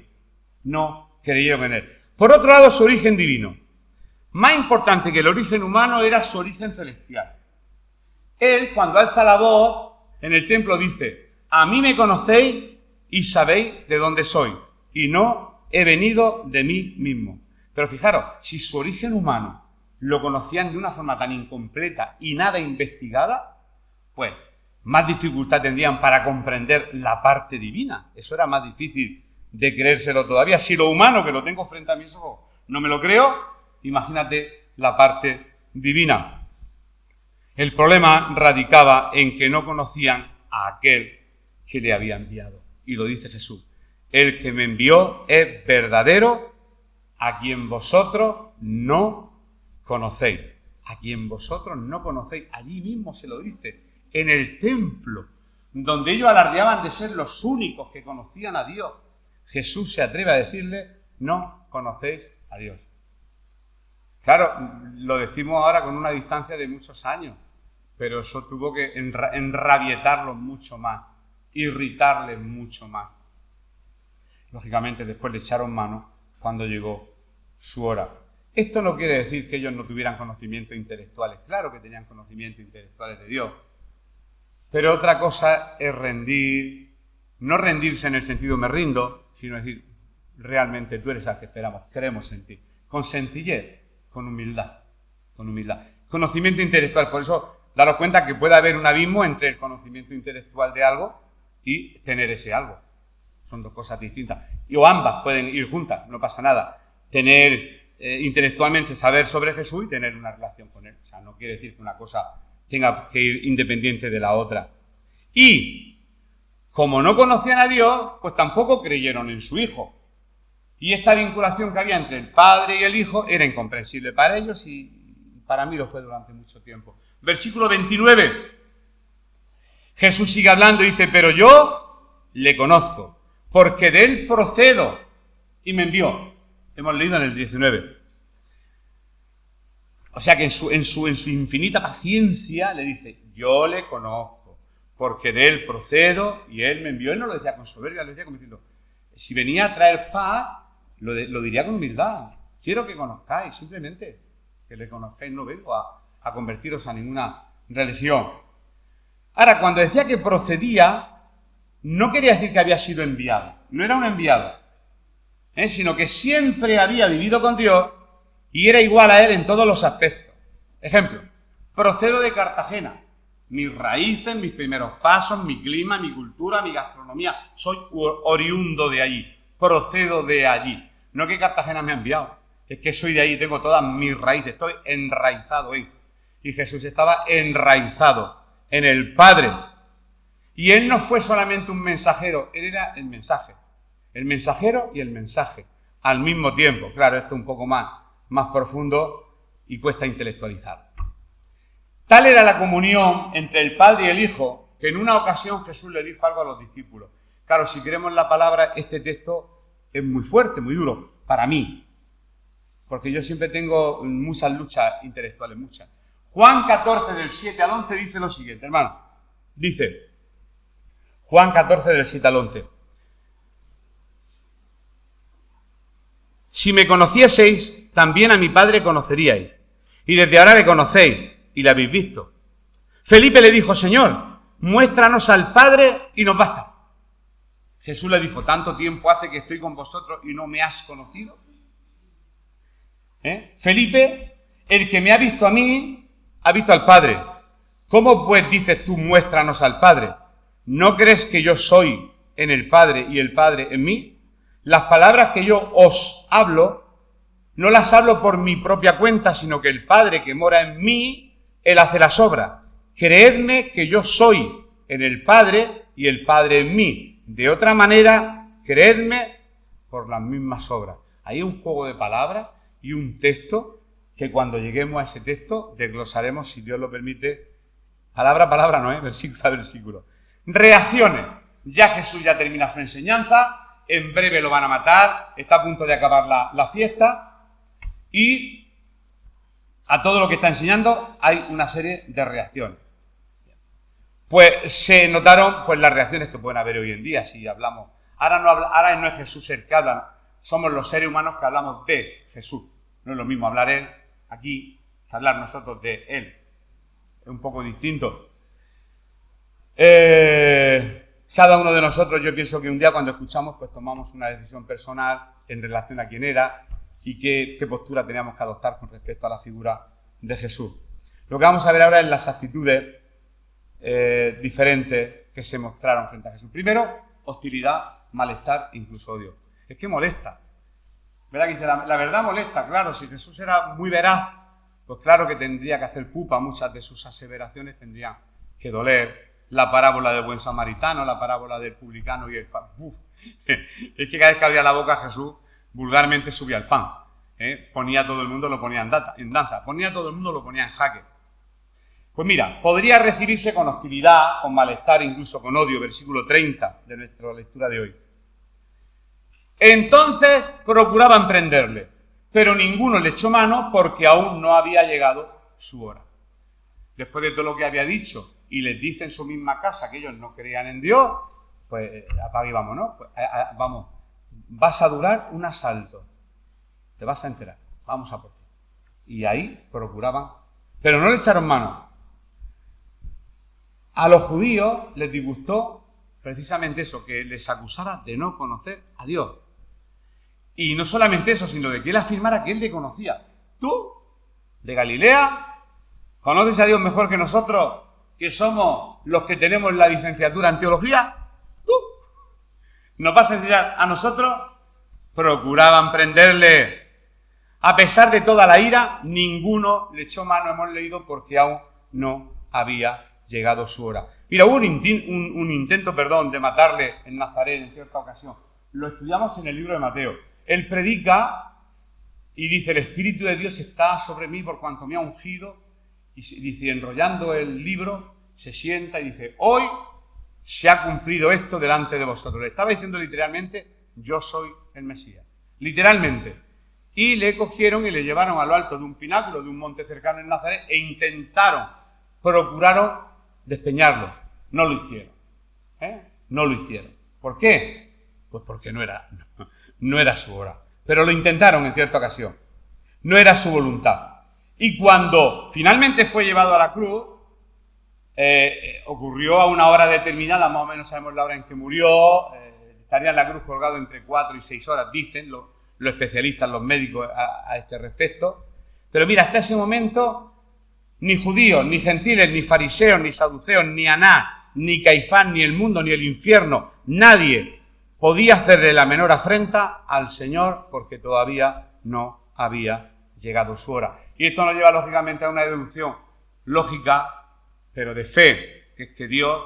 No creyeron en él. Por otro lado, su origen divino. Más importante que el origen humano era su origen celestial. Él, cuando alza la voz en el templo, dice: a mí me conocéis y sabéis de dónde soy, y no he venido de mí mismo. Pero fijaros, si su origen humano lo conocían de una forma tan incompleta y nada investigada, pues más dificultad tendrían para comprender la parte divina. Eso era más difícil de creérselo todavía. Si lo humano, que lo tengo frente a mis ojos, no me lo creo, imagínate la parte divina. El problema radicaba en que no conocían a aquel que le había enviado. Y lo dice Jesús: el que me envió es verdadero, a quien vosotros no conocéis. A quien vosotros no conocéis. Allí mismo se lo dice, en el templo, donde ellos alardeaban de ser los únicos que conocían a Dios. Jesús se atreve a decirle: no conocéis a Dios. Claro, lo decimos ahora con una distancia de muchos años, pero eso tuvo que enrabietarlos mucho más, irritarles mucho más. Lógicamente después le echaron mano cuando llegó su hora. Esto no quiere decir que ellos no tuvieran conocimientos intelectuales. Claro que tenían conocimientos intelectuales de Dios. Pero otra cosa es rendir, no rendirse en el sentido me rindo, sino decir: realmente tú eres al que esperamos, creemos en ti. Con sencillez, con humildad, con humildad. Conocimiento intelectual, por eso daros cuenta que puede haber un abismo entre el conocimiento intelectual de algo y tener ese algo. Son dos cosas distintas. O ambas pueden ir juntas, no pasa nada. Tener intelectualmente saber sobre Jesús y tener una relación con Él. O sea, no quiere decir que una cosa tenga que ir independiente de la otra. Y como no conocían a Dios, pues tampoco creyeron en su Hijo. Y esta vinculación que había entre el Padre y el Hijo era incomprensible para ellos y para mí lo fue durante mucho tiempo. Versículo 29. Jesús sigue hablando y dice, pero yo le conozco, porque de él procedo y me envió. Hemos leído en el 19. O sea que en su infinita paciencia le dice, yo le conozco, porque de él procedo y él me envió. Él no lo decía con soberbia, lo decía como diciendo, si venía a traer paz, lo diría con humildad. Quiero que conozcáis, simplemente, que le conozcáis. No vengo a convertiros a ninguna religión. Ahora, cuando decía que procedía, no quería decir que había sido enviado. No era un enviado, sino que siempre había vivido con Dios y era igual a él en todos los aspectos. Ejemplo, procedo de Cartagena. Mis raíces, mis primeros pasos, mi clima, mi cultura, mi gastronomía. Soy oriundo de allí. Procedo de allí. No que Cartagena me ha enviado. Es que soy de allí, tengo todas mis raíces. Estoy enraizado en. Y Jesús estaba enraizado en el Padre. Y él no fue solamente un mensajero, él era el mensaje. El mensajero y el mensaje al mismo tiempo. Claro, esto es un poco más profundo y cuesta intelectualizar. Tal era la comunión entre el Padre y el Hijo, que en una ocasión Jesús le dijo algo a los discípulos. Claro, si queremos la palabra, este texto es muy fuerte, muy duro, para mí. Porque yo siempre tengo muchas luchas intelectuales, muchas. Juan 14, del 7 al 11, dice lo siguiente, hermano. Dice, Juan 14, del 7 al 11. Si me conocieseis, también a mi Padre conoceríais. Y desde ahora le conocéis y le habéis visto. Felipe le dijo, Señor, muéstranos al Padre y nos basta. Jesús le dijo, ¿tanto tiempo hace que estoy con vosotros y no me has conocido? Felipe, el que me ha visto a mí, ha visto al Padre. ¿Cómo pues dices tú, muéstranos al Padre? ¿No crees que yo soy en el Padre y el Padre en mí? Las palabras que yo os hablo, no las hablo por mi propia cuenta, sino que el Padre que mora en mí, Él hace las obras. Creedme que yo soy en el Padre y el Padre en mí. De otra manera, creedme por las mismas obras. Hay un juego de palabras y un texto que cuando lleguemos a ese texto desglosaremos, si Dios lo permite, palabra a palabra, no, versículo a versículo. Reacciones. Ya Jesús ya termina su enseñanza. En breve lo van a matar, está a punto de acabar la fiesta y a todo lo que está enseñando hay una serie de reacciones. Pues se notaron las reacciones que pueden haber hoy en día si hablamos. Ahora no es Jesús el que habla, somos los seres humanos que hablamos de Jesús. No es lo mismo hablar Él aquí que hablar nosotros de Él. Es un poco distinto. Cada uno de nosotros, yo pienso que un día cuando escuchamos, pues tomamos una decisión personal en relación a quién era y qué postura teníamos que adoptar con respecto a la figura de Jesús. Lo que vamos a ver ahora es las actitudes diferentes que se mostraron frente a Jesús. Primero, hostilidad, malestar, incluso odio. Es que molesta. ¿Verdad que dice? La verdad molesta, claro. Si Jesús era muy veraz, pues claro que tendría que hacer pupa. Muchas de sus aseveraciones tendrían que doler. La parábola del buen samaritano, la parábola del publicano y el pan. Es que cada vez que abría la boca Jesús, vulgarmente subía el pan. Ponía a todo el mundo, lo ponía en danza. Ponía a todo el mundo, lo ponía en jaque. Pues mira, podría recibirse con hostilidad, con malestar, incluso con odio, versículo 30 de nuestra lectura de hoy. Entonces procuraban prenderle, pero ninguno le echó mano porque aún no había llegado su hora. Después de todo lo que había dicho, y les dice en su misma casa que ellos no creían en Dios, pues apague y vamos, ¿no? Pues, vamos, vas a durar un asalto, te vas a enterar, vamos a por ti. Y ahí procuraban, pero no le echaron mano. A los judíos les disgustó precisamente eso, que les acusara de no conocer a Dios. Y no solamente eso, sino de que él afirmara que él le conocía. Tú, de Galilea, ¿conoces a Dios mejor que nosotros, que somos los que tenemos la licenciatura en teología? ¿Tú nos vas a enseñar a nosotros? Procuraban prenderle. A pesar de toda la ira, ninguno le echó mano, hemos leído, porque aún no había llegado su hora. Mira, hubo un intento de matarle en Nazaret en cierta ocasión. Lo estudiamos en el libro de Mateo. Él predica y dice, el Espíritu de Dios está sobre mí por cuanto me ha ungido. Y dice, enrollando el libro, se sienta y dice, hoy se ha cumplido esto delante de vosotros. Le estaba diciendo literalmente, yo soy el Mesías. Literalmente. Y le cogieron y le llevaron a lo alto de un pináculo, de un monte cercano en Nazaret, e procuraron despeñarlo. No lo hicieron. No lo hicieron. ¿Por qué? Pues porque no era su hora. Pero lo intentaron en cierta ocasión. No era su voluntad. Y cuando finalmente fue llevado a la cruz, ocurrió a una hora determinada, más o menos sabemos la hora en que murió, estaría en la cruz colgado entre 4 y 6 horas, dicen los especialistas, los médicos a este respecto. Pero mira, hasta ese momento, ni judíos, ni gentiles, ni fariseos, ni saduceos, ni Anás, ni Caifás, ni el mundo, ni el infierno, nadie podía hacerle la menor afrenta al Señor porque todavía no había llegado su hora. Y esto nos lleva lógicamente a una deducción lógica, pero de fe, que es que Dios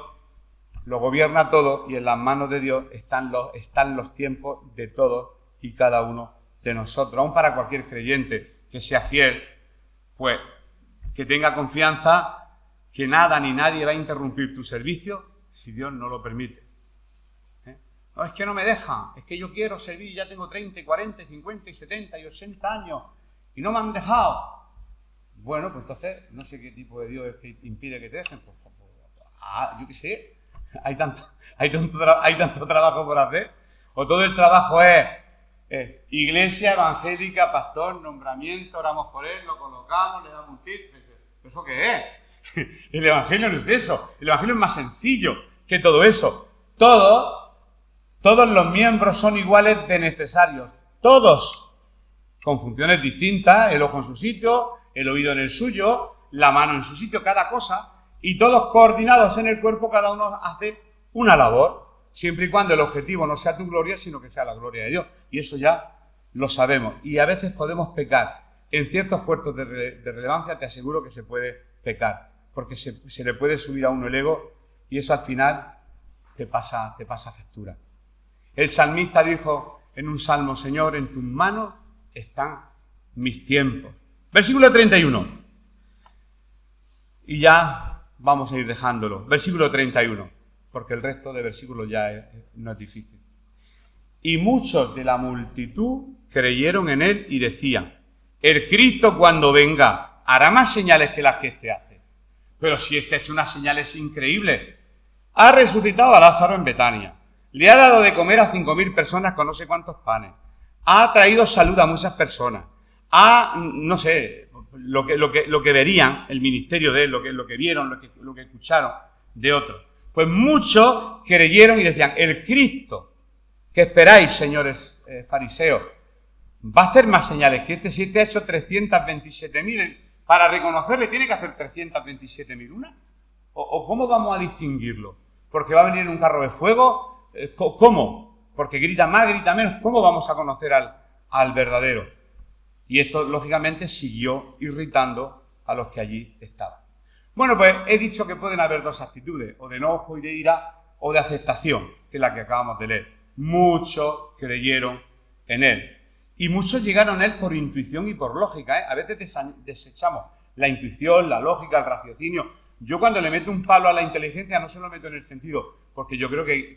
lo gobierna todo y en las manos de Dios están los tiempos de todos y cada uno de nosotros. Aún para cualquier creyente que sea fiel, pues que tenga confianza que nada ni nadie va a interrumpir tu servicio si Dios no lo permite. No, es que no me dejan, es que yo quiero servir, ya tengo 30, 40, 50, 70 y 80 años y no me han dejado. Bueno, pues entonces, no sé qué tipo de Dios es que impide que te dejen. Yo qué sé, hay tanto trabajo por hacer. O todo el trabajo es iglesia evangélica, pastor, nombramiento, oramos por él, lo colocamos, le damos un tip. ¿Eso qué es? El evangelio no es eso. El evangelio es más sencillo que todo eso. Todos los miembros son iguales de necesarios. Todos, con funciones distintas, el ojo en su sitio, el oído en el suyo, la mano en su sitio, cada cosa, y todos coordinados en el cuerpo, cada uno hace una labor, siempre y cuando el objetivo no sea tu gloria, sino que sea la gloria de Dios. Y eso ya lo sabemos. Y a veces podemos pecar. En ciertos puestos de relevancia te aseguro que se puede pecar, porque se le puede subir a uno el ego y eso al final te pasa factura. El salmista dijo en un salmo, Señor, en tus manos están mis tiempos. Versículo 31. Y ya vamos a ir dejándolo. Versículo 31, porque el resto de versículos ya no es difícil. Y muchos de la multitud creyeron en él y decían, el Cristo cuando venga hará más señales que las que éste hace. Pero si éste ha hecho unas señales increíbles. Ha resucitado a Lázaro en Betania. Le ha dado de comer a 5.000 personas con no sé cuántos panes. Ha traído salud a muchas personas. No sé, lo que verían, el ministerio de él, lo que vieron, lo que escucharon de otros. Pues muchos creyeron y decían, el Cristo que esperáis, señores fariseos, va a hacer más señales que este. Si este ha hecho 327.000, para reconocerle tiene que hacer 327.000 una. ¿O cómo vamos a distinguirlo? ¿Porque va a venir en un carro de fuego? ¿Cómo? Porque grita más, grita menos. ¿Cómo vamos a conocer al verdadero? Y esto, lógicamente, siguió irritando a los que allí estaban. Bueno, pues he dicho que pueden haber dos actitudes, o de enojo y de ira, o de aceptación, que es la que acabamos de leer. Muchos creyeron en él. Y muchos llegaron a él por intuición y por lógica. A veces desechamos la intuición, la lógica, el raciocinio. Yo cuando le meto un palo a la inteligencia no se lo meto en el sentido, porque yo creo que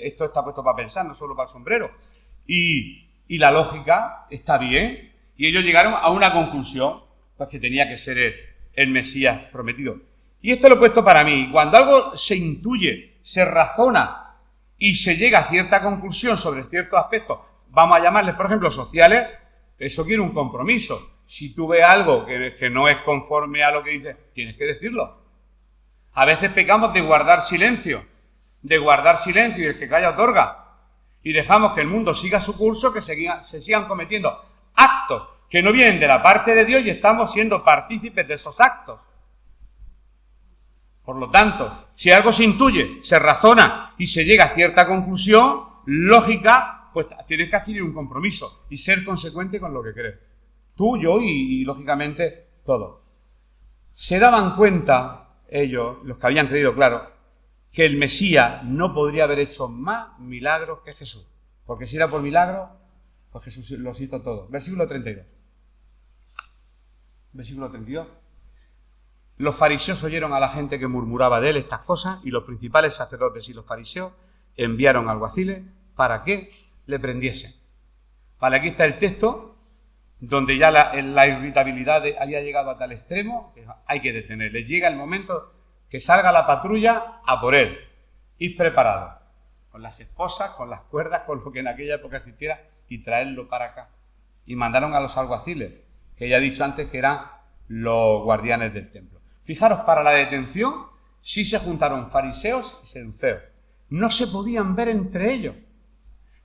esto está puesto para pensar, no solo para el sombrero. Y la lógica está bien. Y ellos llegaron a una conclusión, pues que tenía que ser el Mesías prometido. Y esto lo he puesto para mí. Cuando algo se intuye, se razona y se llega a cierta conclusión sobre ciertos aspectos, vamos a llamarles, por ejemplo, sociales, eso quiere un compromiso. Si tú ves algo que no es conforme a lo que dices, tienes que decirlo. A veces pecamos de guardar silencio y el que calla otorga. Y dejamos que el mundo siga su curso, que se sigan cometiendo actos que no vienen de la parte de Dios y estamos siendo partícipes de esos actos. Por lo tanto, si algo se intuye, se razona y se llega a cierta conclusión lógica, pues tienes que adquirir un compromiso y ser consecuente con lo que crees. Tú, yo y lógicamente todos. Se daban cuenta ellos, los que habían creído, claro, que el Mesías no podría haber hecho más milagros que Jesús. Porque si era por milagros, pues Jesús los hizo todos. Versículo 32. Los fariseos oyeron a la gente que murmuraba de él estas cosas y los principales sacerdotes y los fariseos enviaron alguaciles para que le prendiesen. Vale, aquí está el texto donde ya la irritabilidad había llegado a tal extremo que hay que detenerle. Llega el momento que salga la patrulla a por él. Ir preparado, con las esposas, con las cuerdas, con lo que en aquella época existiera, y traerlo para acá. Y mandaron a los alguaciles, que ya he dicho antes que eran los guardianes del templo. Fijaros, para la detención sí se juntaron fariseos y saduceos. No se podían ver entre ellos.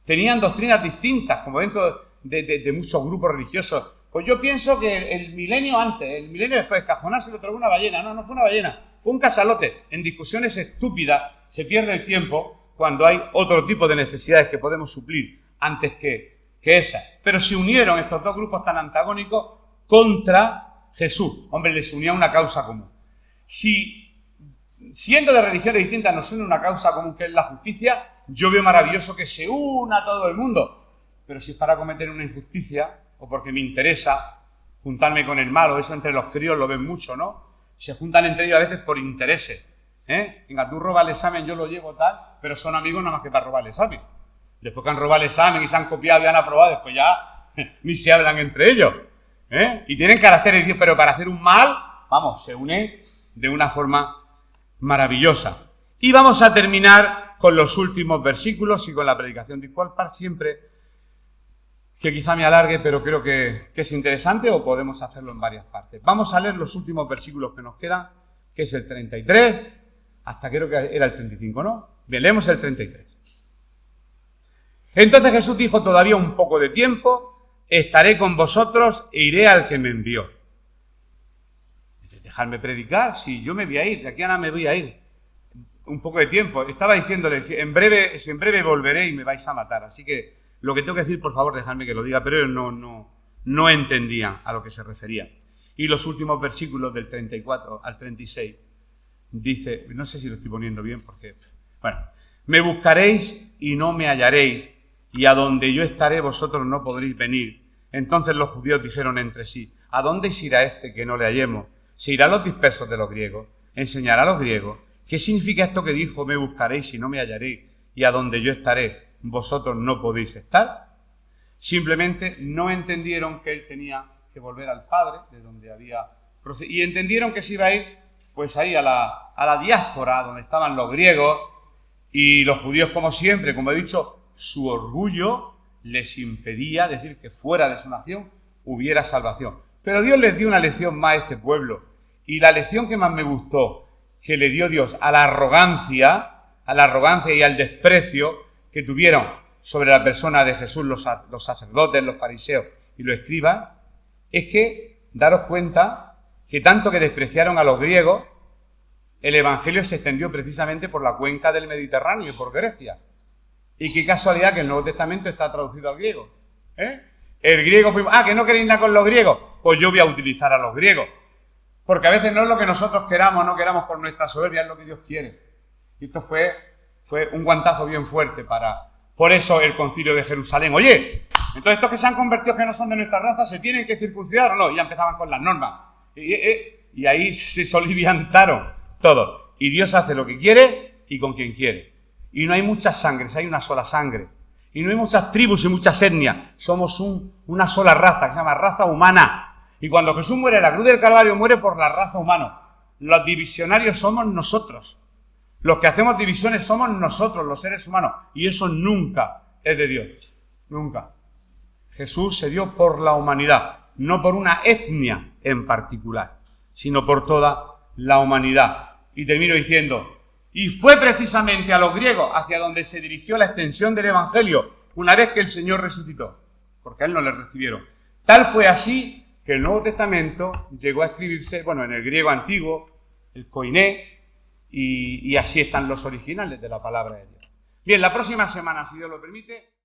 Tenían doctrinas distintas, como dentro de muchos grupos religiosos. Pues yo pienso que el milenio antes, el milenio después, Cajonás se lo tragó una ballena. No, no fue una ballena, fue un casalote. En discusiones estúpidas se pierde el tiempo cuando hay otro tipo de necesidades que podemos suplir antes que esas. Pero se unieron estos dos grupos tan antagónicos contra Jesús. Hombre, les unía una causa común. Si, siendo de religiones distintas, nos une una causa común que es la justicia, yo veo maravilloso que se una todo el mundo. Pero si es para cometer una injusticia, o porque me interesa juntarme con el malo, eso entre los críos lo ven mucho, ¿no? Se juntan entre ellos a veces por intereses. Venga, tú robas el examen, yo lo llevo tal, pero son amigos nada más que para robar el examen. Después que han robado el examen y se han copiado y han aprobado, después ya ni se hablan entre ellos. Y tienen caracteres, pero para hacer un mal, vamos, se unen de una forma maravillosa. Y vamos a terminar con los últimos versículos y con la predicación de Equal siempre, que quizá me alargue, pero creo que es interesante, o podemos hacerlo en varias partes. Vamos a leer los últimos versículos que nos quedan, que es el 33, hasta creo que era el 35, ¿no? Bien, leemos el 33. Entonces Jesús dijo: todavía un poco de tiempo, estaré con vosotros e iré al que me envió. Dejadme predicar, si yo me voy a ir, de aquí a nada me voy a ir. Un poco de tiempo. Estaba diciéndoles, en breve volveré y me vais a matar. Así que lo que tengo que decir, por favor, dejadme que lo diga, pero ellos no entendían a lo que se refería. Y los últimos versículos del 34 al 36 dice, no sé si lo estoy poniendo bien porque, bueno, me buscaréis y no me hallaréis, y a donde yo estaré vosotros no podréis venir. Entonces los judíos dijeron entre sí: ¿a dónde irá este que no le hallemos? ¿Se irá a los dispersos de los griegos? ¿Enseñará a los griegos? ¿Qué significa esto que dijo: me buscaréis y no me hallaréis, y a donde yo estaré vosotros no podéis estar? Simplemente no entendieron que él tenía que volver al Padre, de donde había procedido, y entendieron que se iba a ir pues ahí a la diáspora, donde estaban los griegos, y los judíos, como siempre, como he dicho, su orgullo les impedía decir que fuera de su nación hubiera salvación. Pero Dios les dio una lección más a este pueblo, y la lección que más me gustó que le dio Dios a la arrogancia y al desprecio que tuvieron sobre la persona de Jesús los sacerdotes, los fariseos y los escribas, es que daros cuenta que tanto que despreciaron a los griegos, el evangelio se extendió precisamente por la cuenca del Mediterráneo y por Grecia. Y qué casualidad que el Nuevo Testamento está traducido al griego. El griego fue, que no queréis nada con los griegos, pues yo voy a utilizar a los griegos. Porque a veces no es lo que nosotros queramos, no queramos por nuestra soberbia, es lo que Dios quiere. Y esto fue un guantazo bien fuerte por eso el concilio de Jerusalén. Oye, entonces estos que se han convertido, que no son de nuestra raza, ¿se tienen que circuncidar o no? Y ya empezaban con las normas. Y ahí se soliviantaron todos. Y Dios hace lo que quiere y con quien quiere. Y no hay muchas sangres, hay una sola sangre. Y no hay muchas tribus y muchas etnias. Somos una sola raza, que se llama raza humana. Y cuando Jesús muere en la cruz del Calvario, muere por la raza humana. Los divisionarios somos nosotros. Los que hacemos divisiones somos nosotros, los seres humanos. Y eso nunca es de Dios. Nunca. Jesús se dio por la humanidad, no por una etnia en particular, sino por toda la humanidad. Y termino diciendo, y fue precisamente a los griegos hacia donde se dirigió la extensión del evangelio una vez que el Señor resucitó, porque a él no le recibieron. Tal fue así que el Nuevo Testamento llegó a escribirse, en el griego antiguo, el koiné, y así están los originales de la palabra de Dios. Bien, la próxima semana, si Dios lo permite,